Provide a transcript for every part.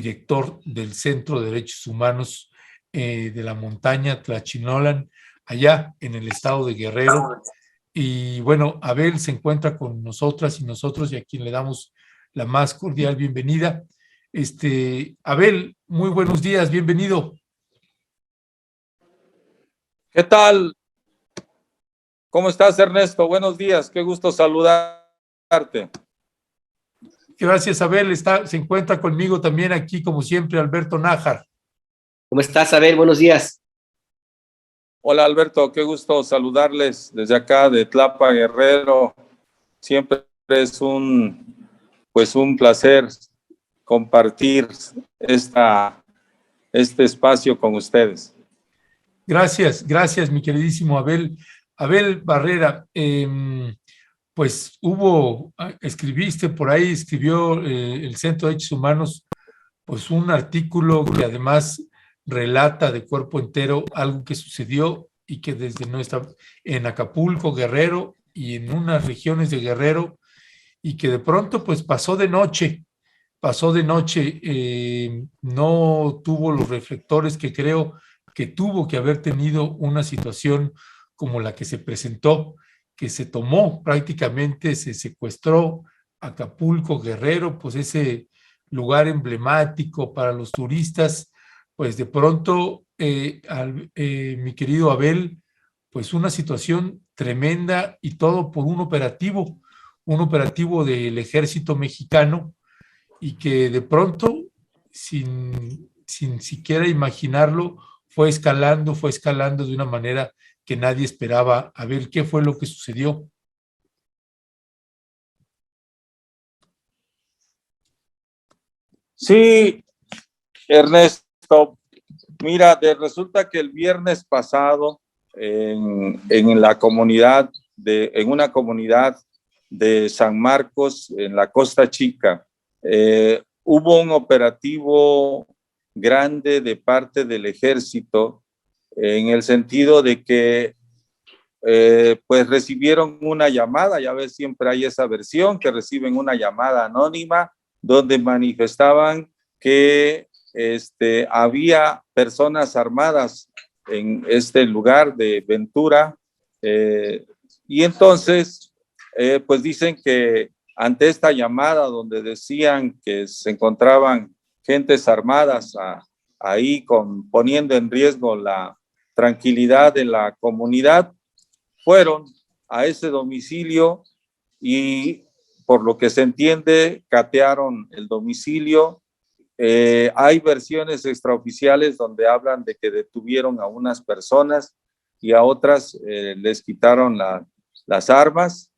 director del Centro de Derechos Humanos de la montaña Tlachinolan, allá en el estado de Guerrero. Y bueno, Abel se encuentra con nosotras y nosotros, y a quien le damos la más cordial bienvenida. Abel, muy buenos días, bienvenido. ¿Qué tal? ¿Cómo estás, Ernesto? Buenos días, qué gusto saludarte. Gracias, Abel. Se encuentra conmigo también aquí, como siempre, Alberto Nájar. ¿Cómo estás, Abel? Buenos días. Hola, Alberto, qué gusto saludarles desde acá de Tlapa, Guerrero. Siempre es un placer compartir este espacio con ustedes. Gracias, mi queridísimo Abel. Abel Barrera, pues escribiste por ahí, escribió el Centro de Derechos Humanos, pues un artículo que además relata de cuerpo entero algo que sucedió y que desde en Acapulco, Guerrero y en unas regiones de Guerrero, y que de pronto pues pasó de noche, no tuvo los reflectores que creo que tuvo que haber tenido una situación como la que se presentó, que se tomó prácticamente, se secuestró Acapulco, Guerrero, pues ese lugar emblemático para los turistas, pues de pronto, mi querido Abel, pues una situación tremenda y todo por un operativo del ejército mexicano, y que de pronto, sin siquiera imaginarlo, fue escalando de una manera que nadie esperaba. A ver, ¿qué fue lo que sucedió? Sí, Ernesto, mira, resulta que el viernes pasado en una comunidad de San Marcos, en la Costa Chica, hubo un operativo grande de parte del ejército, en el sentido de que pues recibieron una llamada. Ya ves, siempre hay esa versión que reciben una llamada anónima donde manifestaban que había personas armadas en este lugar de Ventura, y entonces pues dicen que ante esta llamada donde decían que se encontraban gentes armadas ahí poniendo en riesgo la tranquilidad de la comunidad, fueron a ese domicilio y, por lo que se entiende, catearon el domicilio. Hay versiones extraoficiales donde hablan de que detuvieron a unas personas y a otras les quitaron las armas,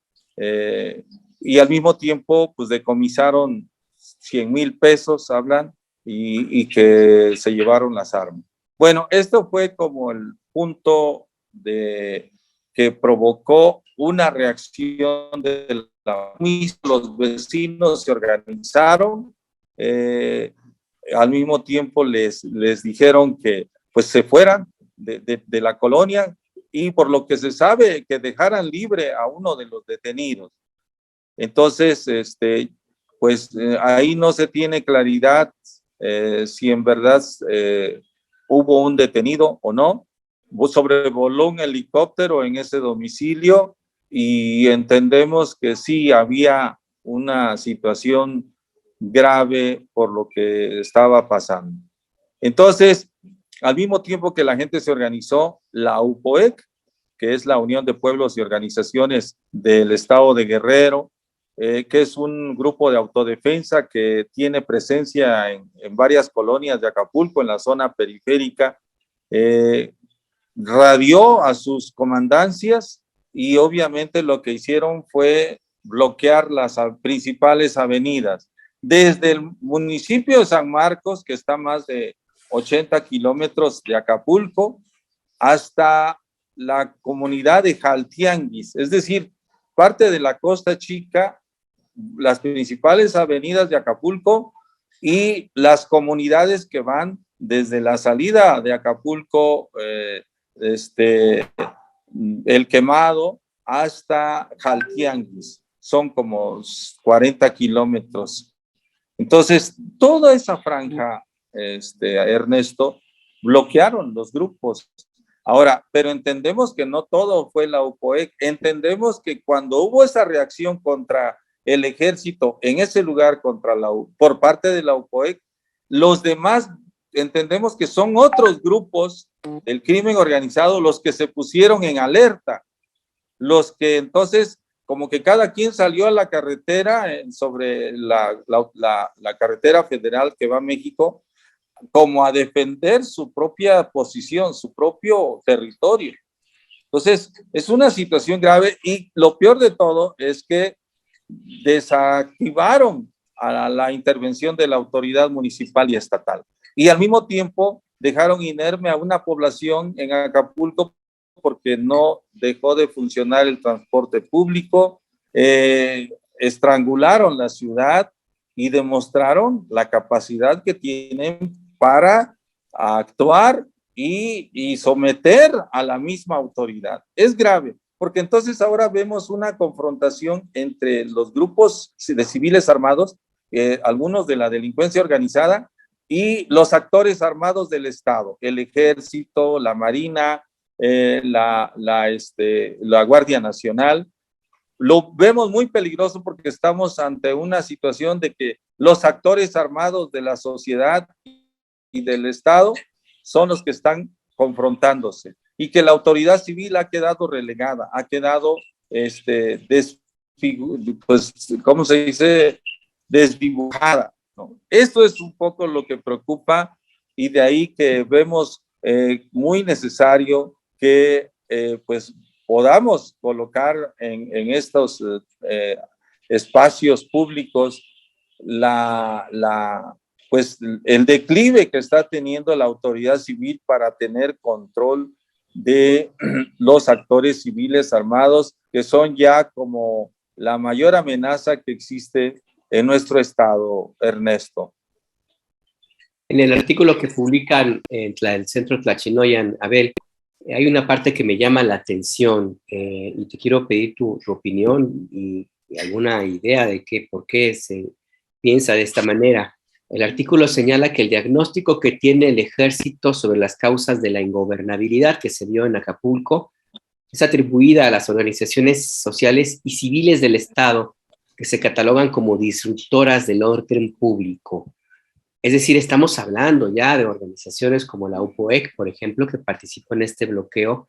y al mismo tiempo pues decomisaron 100,000 pesos, hablan, y que se llevaron las armas. Bueno, esto fue como el punto que provocó una reacción de los vecinos. Se organizaron, al mismo tiempo les dijeron que pues se fueran de la colonia, y por lo que se sabe, que dejaran libre a uno de los detenidos. Entonces, pues ahí no se tiene claridad si en verdad hubo un detenido o no. Sobrevoló un helicóptero en ese domicilio y entendemos que sí había una situación grave por lo que estaba pasando. Entonces, al mismo tiempo que la gente se organizó, la UPOEC, que es la Unión de Pueblos y Organizaciones del Estado de Guerrero, que es un grupo de autodefensa que tiene presencia en varias colonias de Acapulco, en la zona periférica, radió a sus comandancias, y obviamente lo que hicieron fue bloquear las principales avenidas. Desde el municipio de San Marcos, que está a más de 80 kilómetros de Acapulco, hasta la comunidad de Jaltianguis, es decir, parte de la Costa Chica, las principales avenidas de Acapulco y las comunidades que van desde la salida de Acapulco, El Quemado, hasta Jaltianguis. Son como 40 kilómetros. Entonces, toda esa franja, Ernesto, bloquearon los grupos. Ahora, pero entendemos que no todo fue la UPOEC. Entendemos que cuando hubo esa reacción contra el ejército en ese lugar por parte de la UPOEC, los demás entendemos que son otros grupos del crimen organizado los que se pusieron en alerta, los que entonces como que cada quien salió a la carretera sobre la carretera federal que va a México, como a defender su propia posición, su propio territorio. Entonces, es una situación grave y lo peor de todo es que desactivaron a la intervención de la autoridad municipal y estatal. Y al mismo tiempo dejaron inerme a una población en Acapulco porque no dejó de funcionar el transporte público, estrangularon la ciudad y demostraron la capacidad que tienen para actuar y someter a la misma autoridad. Es grave, porque entonces ahora vemos una confrontación entre los grupos de civiles armados, algunos de la delincuencia organizada, y los actores armados del Estado, el Ejército, la Marina, la Guardia Nacional. Lo vemos muy peligroso porque estamos ante una situación de que los actores armados de la sociedad y del Estado son los que están confrontándose y que la autoridad civil ha quedado relegada, ha quedado, pues, ¿cómo se dice? Desdibujada, ¿no? Esto es un poco lo que preocupa y de ahí que vemos muy necesario que pues podamos colocar en estos espacios públicos pues el declive que está teniendo la autoridad civil para tener control de los actores civiles armados, que son ya como la mayor amenaza que existe en nuestro estado, Ernesto. En el artículo que publican en el Centro Tlachinoyan, Abel, hay una parte que me llama la atención y te quiero pedir tu opinión y alguna idea de por qué se piensa de esta manera. El artículo señala que el diagnóstico que tiene el ejército sobre las causas de la ingobernabilidad que se dio en Acapulco es atribuida a las organizaciones sociales y civiles del Estado que se catalogan como disruptoras del orden público. Es decir, estamos hablando ya de organizaciones como la UPOEC, por ejemplo, que participó en este bloqueo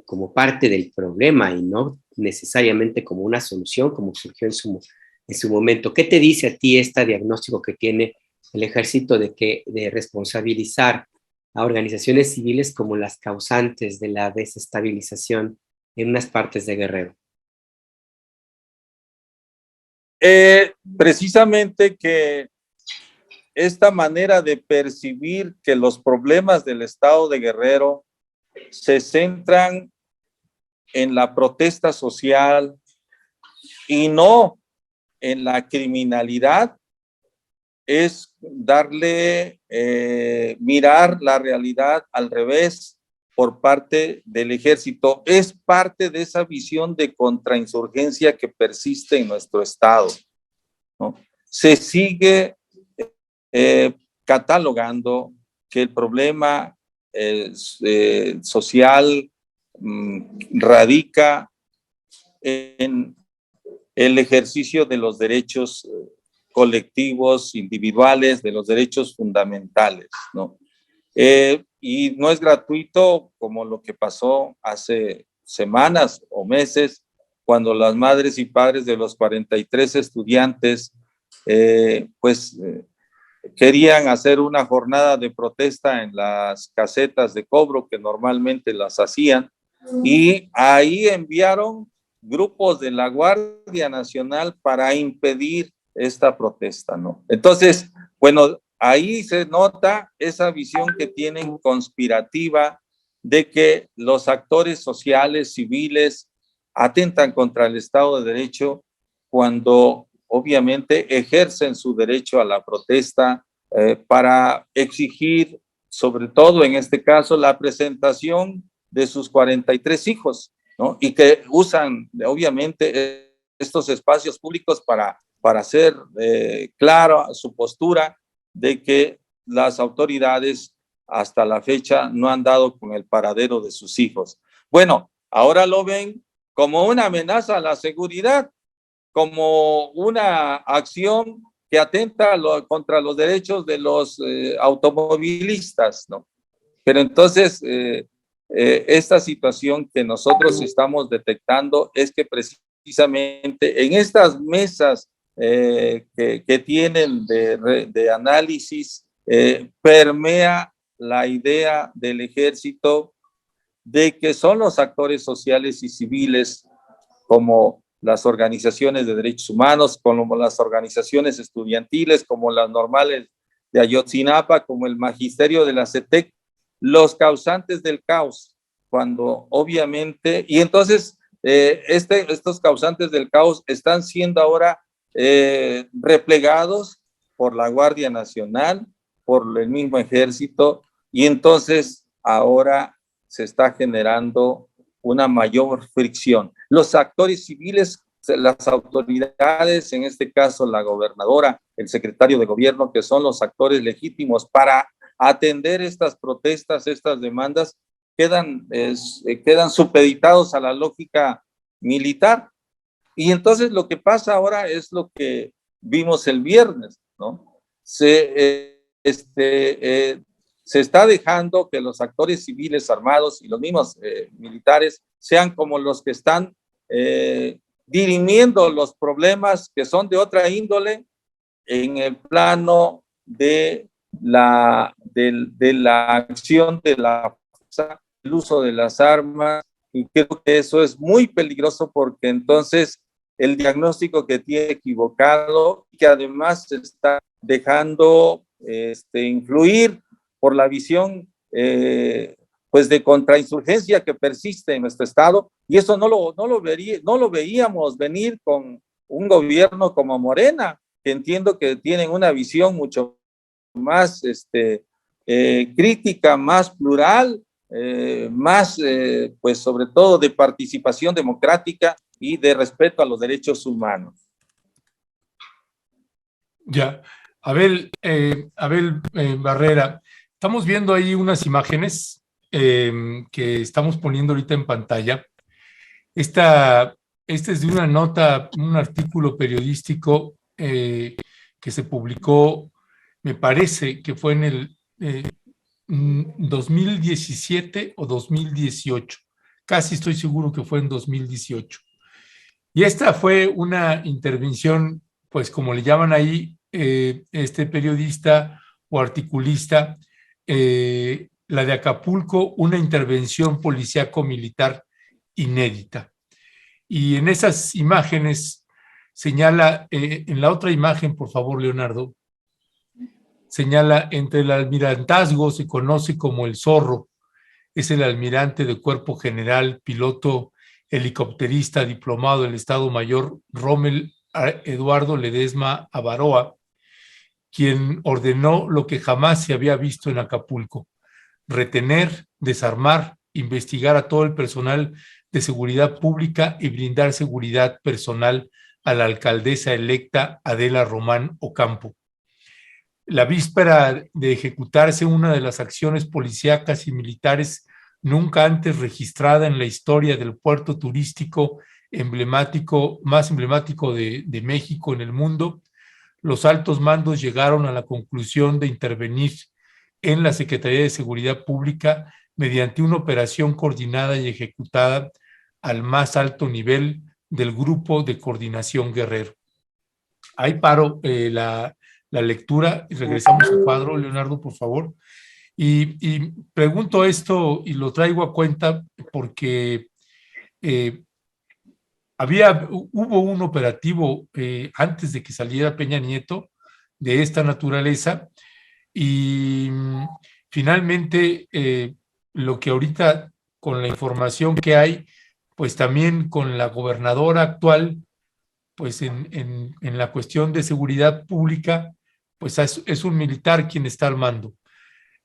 como parte del problema y no necesariamente como una solución, como surgió en su momento. ¿Qué te dice a ti este diagnóstico que tiene el ejército de responsabilizar a organizaciones civiles como las causantes de la desestabilización en unas partes de Guerrero? Precisamente que esta manera de percibir que los problemas del estado de Guerrero se centran en la protesta social y no en la criminalidad es darle, mirar la realidad al revés por parte del ejército. Es parte de esa visión de contrainsurgencia que persiste en nuestro estado, ¿no? Se sigue catalogando que el problema social radica en el ejercicio de los derechos colectivos, individuales, de los derechos fundamentales, ¿no? Y no es gratuito como lo que pasó hace semanas o meses, cuando las madres y padres de los 43 estudiantes, querían hacer una jornada de protesta en las casetas de cobro que normalmente las hacían, y ahí enviaron grupos de la Guardia Nacional para impedir esta protesta, ¿no? Entonces, bueno, ahí se nota esa visión que tienen conspirativa de que los actores sociales, civiles, atentan contra el Estado de Derecho cuando obviamente ejercen su derecho a la protesta para exigir, sobre todo en este caso, la presentación de sus 43 hijos, ¿no? Y que usan obviamente estos espacios públicos para para hacer clara su postura de que las autoridades hasta la fecha no han dado con el paradero de sus hijos. Bueno, ahora lo ven como una amenaza a la seguridad, como una acción que atenta contra los derechos de los automovilistas, ¿no? Pero entonces, esta situación que nosotros estamos detectando es que precisamente en estas mesas que tienen de análisis, permea la idea del ejército de que son los actores sociales y civiles, como las organizaciones de derechos humanos, como las organizaciones estudiantiles, como las normales de Ayotzinapa, como el magisterio de la CETEC, los causantes del caos, cuando obviamente, y entonces estos causantes del caos están siendo ahora replegados por la Guardia Nacional, por el mismo ejército, y entonces ahora se está generando una mayor fricción. Los actores civiles, las autoridades, en este caso la gobernadora, el secretario de gobierno, que son los actores legítimos para atender estas protestas, estas demandas, quedan supeditados a la lógica militar. Y entonces lo que pasa ahora es lo que vimos el viernes, ¿no? Se está dejando que los actores civiles armados y los mismos militares sean como los que están dirimiendo los problemas que son de otra índole en el plano de la acción de la fuerza, el uso de las armas, y creo que eso es muy peligroso porque entonces el diagnóstico que tiene equivocado, que además se está dejando influir por la visión pues de contrainsurgencia que persiste en nuestro estado, y eso no lo veíamos venir con un gobierno como Morena, que entiendo que tienen una visión mucho más crítica, más plural, más pues sobre todo de participación democrática y de respeto a los derechos humanos. Ya, Abel Barrera, estamos viendo ahí unas imágenes que estamos poniendo ahorita en pantalla. Esta es de una nota, un artículo periodístico que se publicó, me parece que fue en el 2017 o 2018. Casi estoy seguro que fue en 2018. Y esta fue una intervención, pues como le llaman ahí, este periodista o articulista, la de Acapulco, una intervención policíaco-militar inédita. Y en esas imágenes señala, en la otra imagen, por favor, Leonardo, señala, entre el almirantazgo se conoce como el Zorro, es el almirante de cuerpo general, piloto helicópterista, diplomado del Estado Mayor Rommel Eduardo Ledesma Avaroa, quien ordenó lo que jamás se había visto en Acapulco: retener, desarmar, investigar a todo el personal de seguridad pública y brindar seguridad personal a la alcaldesa electa Adela Román Ocampo. La víspera de ejecutarse una de las acciones policíacas y militares nunca antes registrada en la historia del puerto turístico más emblemático de México en el mundo, los altos mandos llegaron a la conclusión de intervenir en la Secretaría de Seguridad Pública mediante una operación coordinada y ejecutada al más alto nivel del Grupo de Coordinación Guerrero. Ahí paro la lectura y regresamos al cuadro, Leonardo, por favor. Y pregunto esto y lo traigo a cuenta porque hubo un operativo antes de que saliera Peña Nieto de esta naturaleza, y finalmente lo que ahorita, con la información que hay, pues también con la gobernadora actual, pues en la cuestión de seguridad pública, pues es un militar quien está al mando.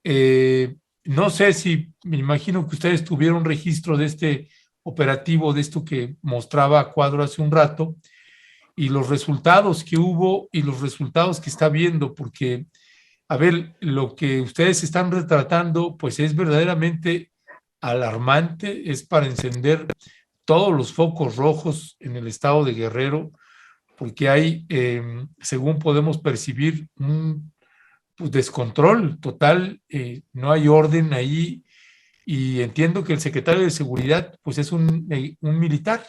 No sé si, me imagino que ustedes tuvieron registro de este operativo, de esto que mostraba a cuadro hace un rato, y los resultados que hubo y los resultados que está viendo, porque, a ver, lo que ustedes están retratando, pues es verdaderamente alarmante, es para encender todos los focos rojos en el estado de Guerrero, porque hay, según podemos percibir, un pues, descontrol total, no hay orden ahí, y entiendo que el secretario de Seguridad, pues es un militar,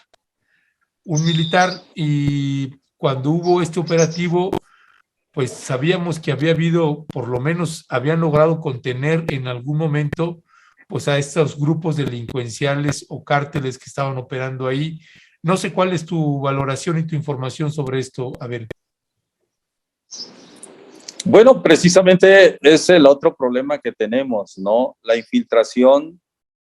y cuando hubo este operativo, pues sabíamos que había habido, por lo menos habían logrado contener en algún momento, pues a estos grupos delincuenciales o cárteles que estaban operando ahí. No sé cuál es tu valoración y tu información sobre esto, Abel. Bueno, precisamente es el otro problema que tenemos, ¿no? La infiltración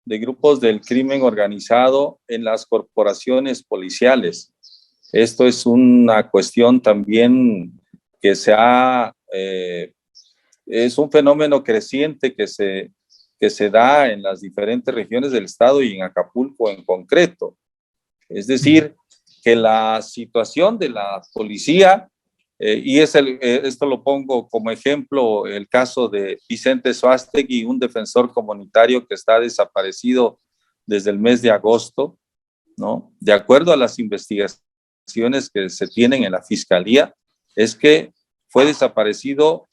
de grupos del crimen organizado en las corporaciones policiales. Esto es una cuestión también que es un fenómeno creciente que se da en las diferentes regiones del estado y en Acapulco en concreto. Es decir, que la situación de la policía, esto lo pongo como ejemplo, el caso de Vicente Suástegui, un defensor comunitario que está desaparecido desde el mes de agosto, ¿no? De acuerdo a las investigaciones que se tienen en la fiscalía, es que fue desaparecido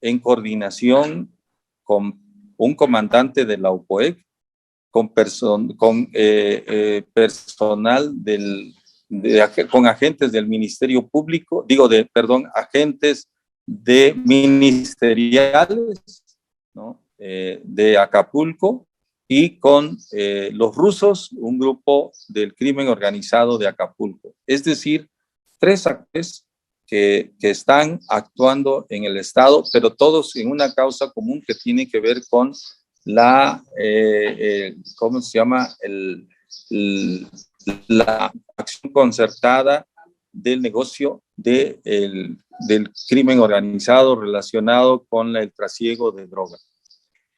en coordinación con un comandante de la UPOEC, con personal con agentes del Ministerio Público, agentes de ministeriales, ¿no? De Acapulco, y con los rusos, un grupo del crimen organizado de Acapulco. Es decir, 3 actores que están actuando en el Estado, pero todos en una causa común que tiene que ver con ¿cómo se llama? La acción concertada del negocio del crimen organizado relacionado con el trasiego de droga.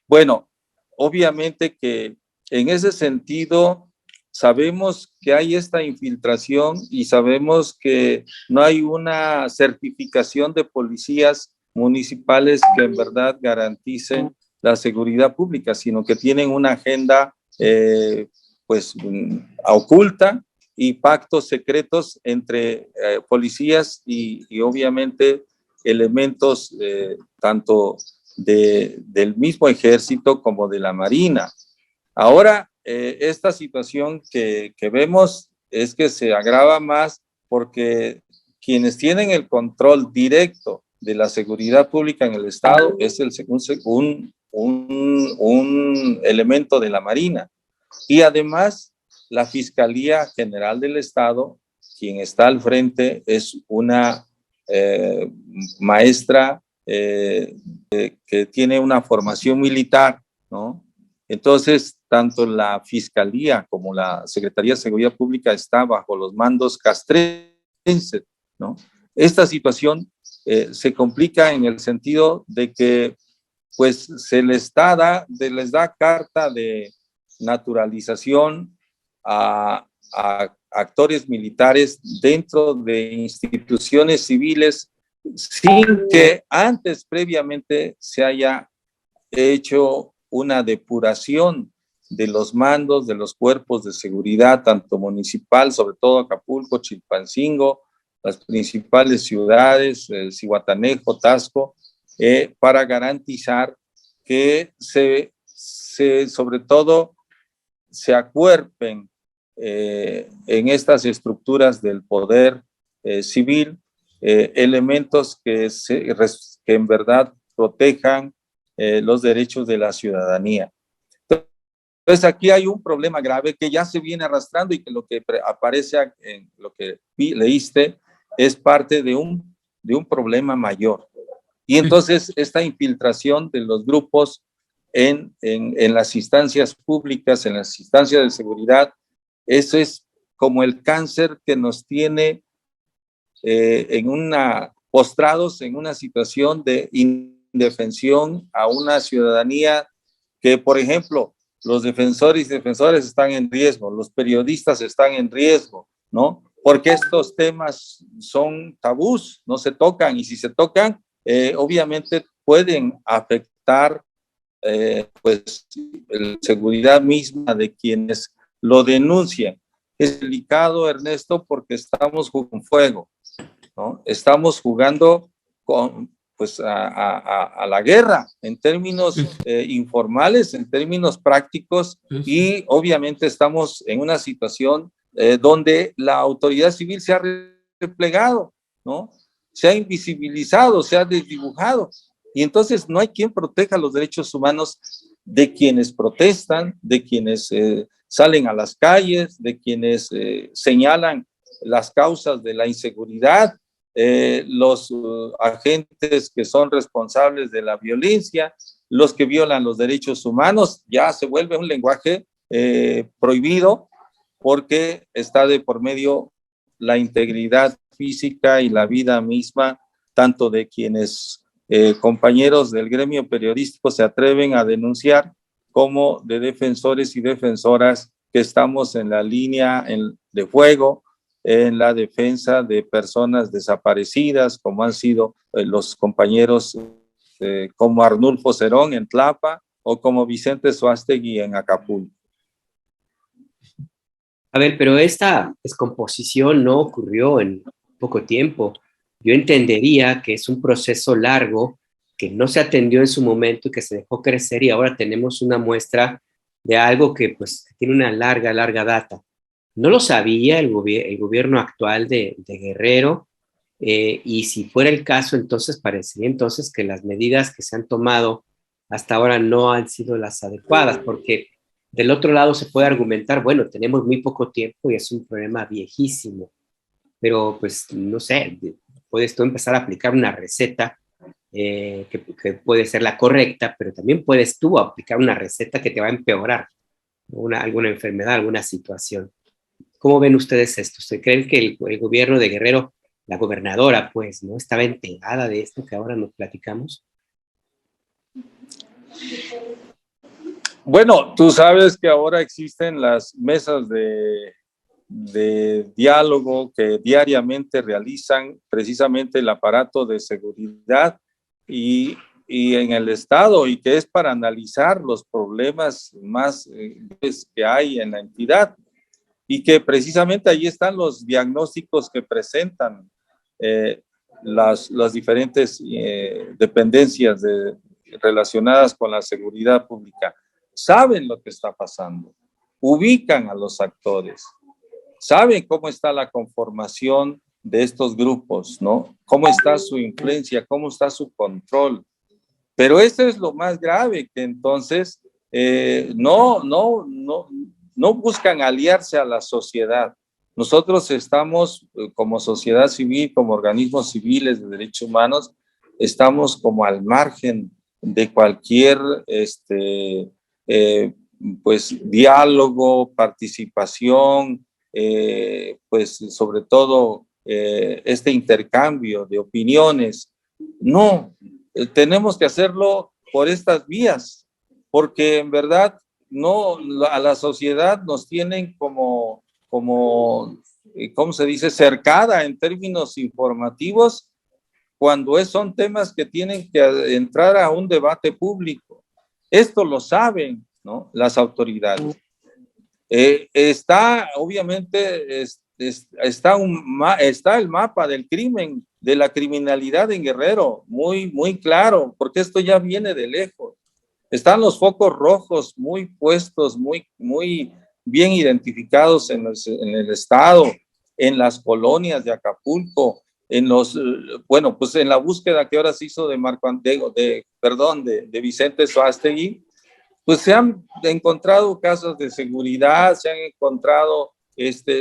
Bueno, obviamente que en ese sentido sabemos que hay esta infiltración y sabemos que no hay una certificación de policías municipales que en verdad garanticen la seguridad pública, sino que tienen una agenda oculta y pactos secretos entre policías y obviamente elementos tanto del mismo ejército como de la Marina. Ahora, esta situación que vemos es que se agrava más porque quienes tienen el control directo de la seguridad pública en el Estado es un elemento de la Marina. Y además, la Fiscalía General del Estado, quien está al frente, es una maestra que tiene una formación militar, ¿no? Entonces, tanto la Fiscalía como la Secretaría de Seguridad Pública está bajo los mandos castrenses, ¿no? Esta situación se complica en el sentido de que pues se les da carta de naturalización a actores militares dentro de instituciones civiles sin que antes previamente se haya hecho una depuración de los mandos de los cuerpos de seguridad, tanto municipal, sobre todo Acapulco, Chilpancingo, las principales ciudades, Zihuatanejo, Tasco, para garantizar que sobre todo se acuerpen en estas estructuras del poder civil elementos que en verdad protejan los derechos de la ciudadanía. Entonces aquí hay un problema grave que ya se viene arrastrando y que lo que aparece en lo que leíste es parte de un problema mayor. Y entonces esta infiltración de los grupos en las instancias públicas, en las instancias de seguridad, eso es como el cáncer que nos tiene postrados en una situación de indefensión a una ciudadanía que, por ejemplo, los defensores y defensoras están en riesgo, los periodistas están en riesgo, ¿no? porque estos temas son tabús, no se tocan, y si se tocan, obviamente pueden afectar pues la seguridad misma de quienes lo denuncian. Es delicado, Ernesto, porque estamos con fuego, ¿no? Estamos jugando con, pues, a la guerra en términos informales, en términos prácticos, y obviamente estamos en una situación donde la autoridad civil se ha replegado, ¿no? Se ha invisibilizado, se ha desdibujado, y entonces no hay quien proteja los derechos humanos de quienes protestan, de quienes salen a las calles, de quienes señalan las causas de la inseguridad, los agentes que son responsables de la violencia, los que violan los derechos humanos. Ya se vuelve un lenguaje prohibido, porque está de por medio la integridad física y la vida misma, tanto de quienes compañeros del gremio periodístico se atreven a denunciar, como de defensores y defensoras que estamos en la línea de fuego, en la defensa de personas desaparecidas, como han sido los compañeros como Arnulfo Cerón en Tlapa, o como Vicente Suástegui en Acapulco. A ver, pero esta descomposición no ocurrió en poco tiempo. Yo entendería que es un proceso largo, que no se atendió en su momento y que se dejó crecer, y ahora tenemos una muestra de algo que pues tiene una larga data. No lo sabía el gobierno actual de Guerrero, y si fuera el caso, entonces parecería entonces que las medidas que se han tomado hasta ahora no han sido las adecuadas, porque del otro lado se puede argumentar, bueno, tenemos muy poco tiempo y es un problema viejísimo, pero pues no sé, puedes tú empezar a aplicar una receta que puede ser la correcta, pero también puedes tú aplicar una receta que te va a empeorar alguna enfermedad, alguna situación. ¿Cómo ven ustedes esto? ¿Se creen que el gobierno de Guerrero, la gobernadora, pues, no estaba enterada de esto que ahora nos platicamos? Bueno, tú sabes que ahora existen las mesas de diálogo que diariamente realizan precisamente el aparato de seguridad y en el Estado, y que es para analizar los problemas más que hay en la entidad, y que precisamente ahí están los diagnósticos que presentan las diferentes dependencias relacionadas con la seguridad pública. Saben lo que está pasando, ubican a los actores, saben cómo está la conformación de estos grupos, ¿no? Cómo está su influencia, cómo está su control. Pero eso es lo más grave, que entonces no buscan aliarse a la sociedad. Nosotros estamos como sociedad civil, como organismos civiles de derechos humanos, estamos como al margen de cualquier pues diálogo, participación, pues sobre todo este intercambio de opiniones. No, tenemos que hacerlo por estas vías, porque en verdad no, a la sociedad nos tienen como ¿cómo se dice?, cercada en términos informativos, cuando son temas que tienen que entrar a un debate público. Esto lo saben, ¿no?, las autoridades. Está, obviamente, está el mapa del crimen, de la criminalidad en Guerrero, muy claro, porque esto ya viene de lejos. Están los focos rojos muy puestos, muy bien identificados en el estado, en las colonias de Acapulco, bueno, pues en la búsqueda que ahora se hizo de Vicente Suástegui, pues se han encontrado casos de seguridad, se han encontrado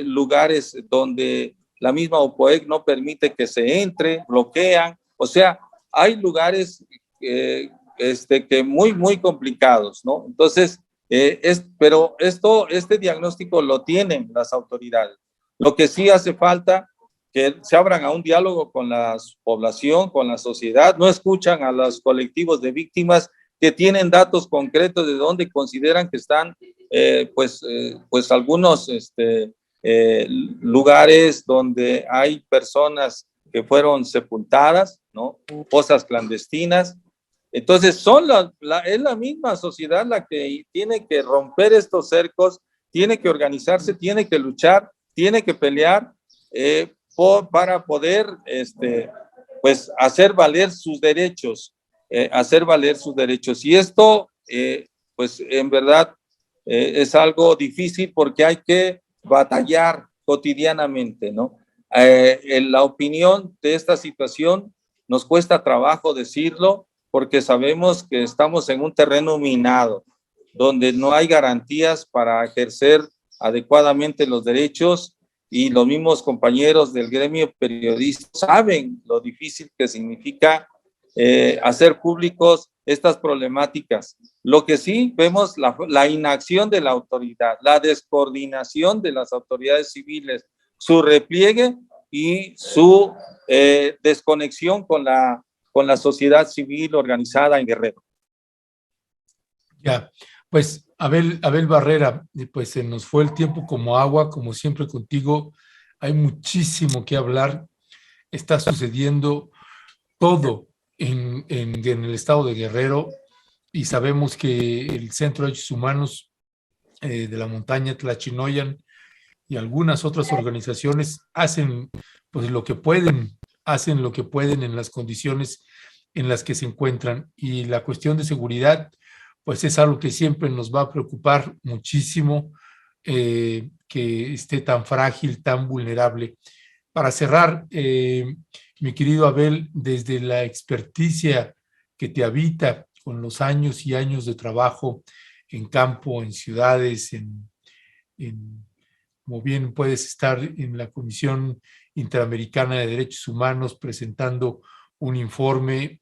lugares donde la misma OPOEC no permite que se entre, bloquean. O sea, hay lugares que muy complicados, ¿no? Entonces, pero este diagnóstico lo tienen las autoridades. Lo que sí hace falta que se abran a un diálogo con la población, con la sociedad. No escuchan a los colectivos de víctimas que tienen datos concretos de dónde consideran que están pues algunos lugares donde hay personas que fueron sepultadas, ¿no? Fosas clandestinas. Entonces, es la misma sociedad la que tiene que romper estos cercos, tiene que organizarse, tiene que luchar, tiene que pelear para poder pues, hacer valer sus derechos, Y esto, pues en verdad, es algo difícil porque hay que batallar cotidianamente, ¿no? En la opinión de esta situación nos cuesta trabajo decirlo porque sabemos que estamos en un terreno minado, donde no hay garantías para ejercer adecuadamente los derechos, y los mismos compañeros del gremio periodista saben lo difícil que significa hacer públicos estas problemáticas. Lo que sí vemos, la inacción de la autoridad, la descoordinación de las autoridades civiles, su repliegue y su desconexión con la sociedad civil organizada en Guerrero. Ya, pues Abel Barrera, pues se nos fue el tiempo como agua, como siempre contigo. Hay muchísimo que hablar. Está sucediendo todo en el estado de Guerrero, y sabemos que el Centro de Derechos Humanos de la montaña Tlachinoyan y algunas otras organizaciones hacen pues lo que pueden, en las condiciones en las que se encuentran, y la cuestión de seguridad pues es algo que siempre nos va a preocupar muchísimo, que esté tan frágil, tan vulnerable. Para cerrar, mi querido Abel, desde la experticia que te habita con los años y años de trabajo en campo, en ciudades, como bien puedes estar en la Comisión Interamericana de Derechos Humanos presentando un informe,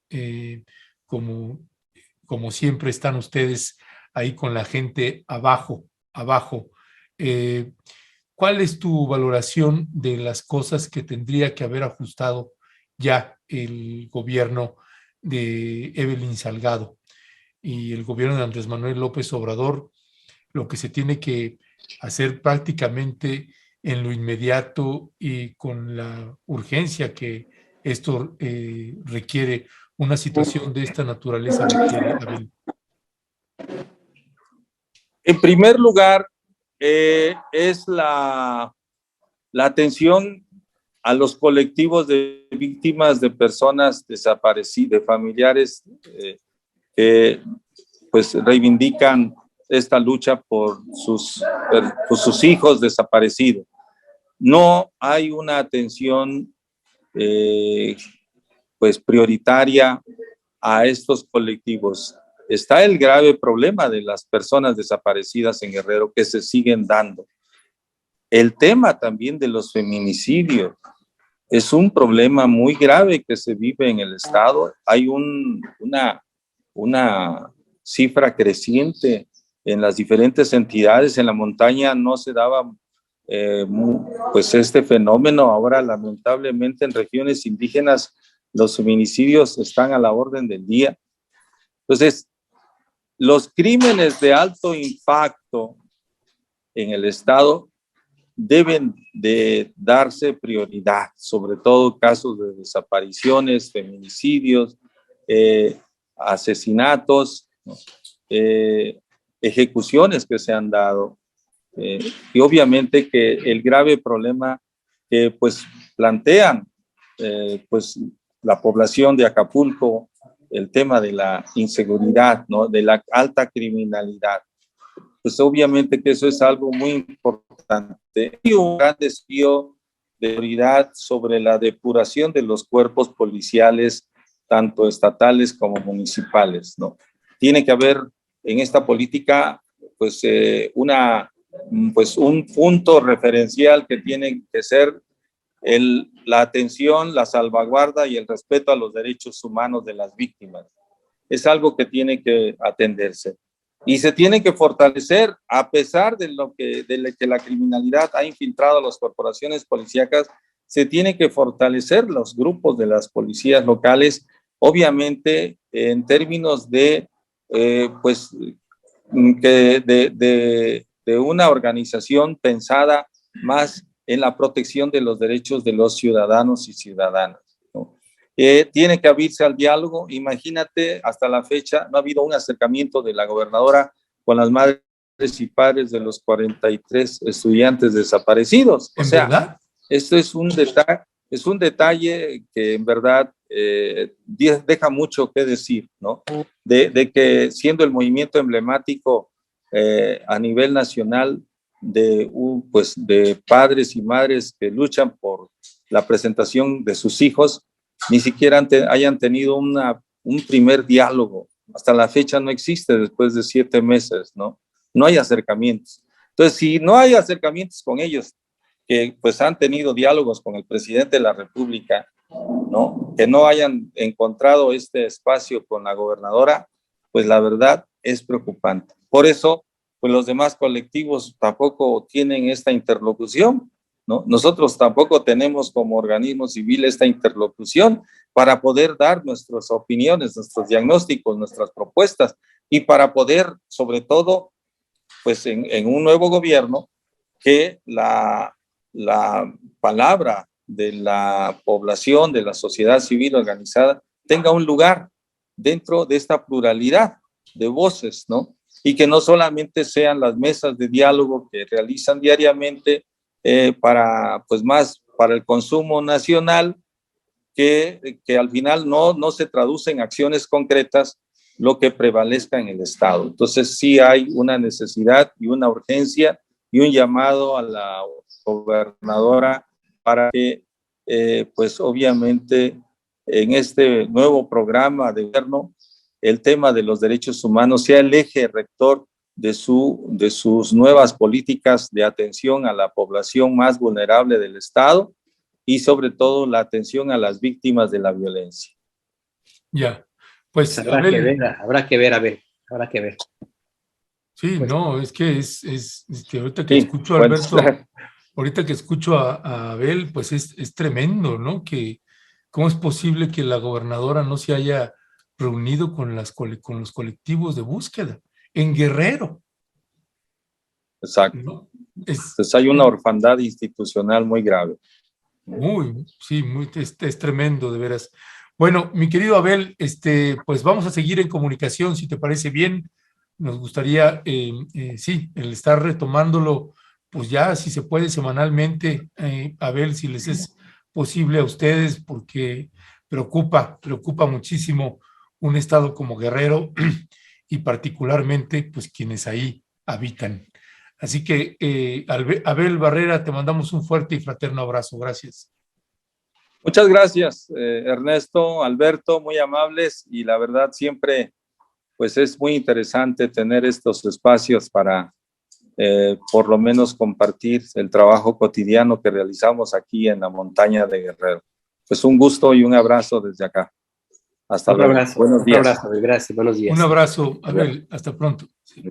como siempre están ustedes ahí con la gente abajo. ¿Cuál es tu valoración de las cosas que tendría que haber ajustado ya el gobierno de Evelyn Salgado y el gobierno de Andrés Manuel López Obrador? Lo que se tiene que hacer prácticamente en lo inmediato y con la urgencia que esto requiere, una situación de esta naturaleza requiere, Abel. En primer lugar, es la atención a los colectivos de víctimas de personas desaparecidas, de familiares que pues reivindican esta lucha por sus hijos desaparecidos. No hay una atención pues prioritaria a estos colectivos. Está el grave problema de las personas desaparecidas en Guerrero que se siguen dando. El tema también de los feminicidios es un problema muy grave que se vive en el estado. Hay una cifra creciente en las diferentes entidades. En la montaña no se daba pues este fenómeno. Ahora lamentablemente en regiones indígenas los feminicidios están a la orden del día. Entonces, los crímenes de alto impacto en el estado deben de darse prioridad, sobre todo casos de desapariciones, feminicidios, asesinatos, ejecuciones que se han dado, y obviamente que el grave problema que pues plantean pues la población de Acapulco, el tema de la inseguridad, ¿no? De la alta criminalidad. Pues obviamente que eso es algo muy importante. Y un gran desvío de prioridad sobre la depuración de los cuerpos policiales, tanto estatales como municipales, ¿no? Tiene que haber en esta política pues, un punto referencial que tiene que ser la atención, la salvaguarda y el respeto a los derechos humanos de las víctimas. Es algo que tiene que atenderse. Y se tiene que fortalecer, a pesar de que la criminalidad ha infiltrado a las corporaciones policíacas, se tiene que fortalecer los grupos de las policías locales, obviamente en términos de, pues, de una organización pensada más en la protección de los derechos de los ciudadanos y ciudadanas, ¿no? Tiene que abrirse al diálogo. Imagínate, hasta la fecha no ha habido un acercamiento de la gobernadora con las madres y padres de los 43 estudiantes desaparecidos. O sea, ¿verdad? esto es un detalle que en verdad deja mucho que decir, ¿no? De que siendo el movimiento emblemático a nivel nacional pues de padres y madres que luchan por la presentación de sus hijos, ni siquiera hayan tenido un primer diálogo. Hasta la fecha no existe después de 7 meses, ¿no? No hay acercamientos. Entonces, si no hay acercamientos con ellos, que pues han tenido diálogos con el presidente de la República, ¿no? Que no hayan encontrado este espacio con la gobernadora, pues la verdad es preocupante. Por eso, pues los demás colectivos tampoco tienen esta interlocución, ¿no? Nosotros tampoco tenemos como organismo civil esta interlocución para poder dar nuestras opiniones, nuestros diagnósticos, nuestras propuestas y para poder, sobre todo, pues en un nuevo gobierno, que la palabra de la población, de la sociedad civil organizada, tenga un lugar dentro de esta pluralidad de voces, ¿no? Y que no solamente sean las mesas de diálogo que realizan diariamente pues más para el consumo nacional, que al final no se traduce en acciones concretas lo que prevalezca en el Estado. Entonces sí hay una necesidad y una urgencia y un llamado a la gobernadora para que, pues obviamente, en este nuevo programa de gobierno, el tema de los derechos humanos sea el eje rector de sus nuevas políticas de atención a la población más vulnerable del Estado y sobre todo la atención a las víctimas de la violencia. Ya, pues habrá que ver. Sí, Pues, no, es que ahorita que escucho a Alberto, ahorita que escucho a Abel, pues es tremendo, ¿no? Que cómo es posible que la gobernadora no se haya reunido con los colectivos de búsqueda en Guerrero. Exacto. ¿No? Entonces hay una orfandad institucional muy grave. Es tremendo, de veras. Bueno, mi querido Abel, pues vamos a seguir en comunicación, si te parece bien. Nos gustaría, sí, el estar retomándolo, pues ya, si se puede, semanalmente, Abel, si les es posible a ustedes, porque preocupa muchísimo un estado como Guerrero y particularmente, pues, quienes ahí habitan. Así que, Abel Barrera, te mandamos un fuerte y fraterno abrazo. Gracias. Muchas gracias, Ernesto, Alberto, muy amables, y la verdad siempre pues es muy interesante tener estos espacios para por lo menos compartir el trabajo cotidiano que realizamos aquí en la montaña de Guerrero. Pues un gusto y un abrazo desde acá. Hasta luego. Buenos días. Un abrazo, gracias, buenos días. Un abrazo, Abel, hasta pronto. Sí.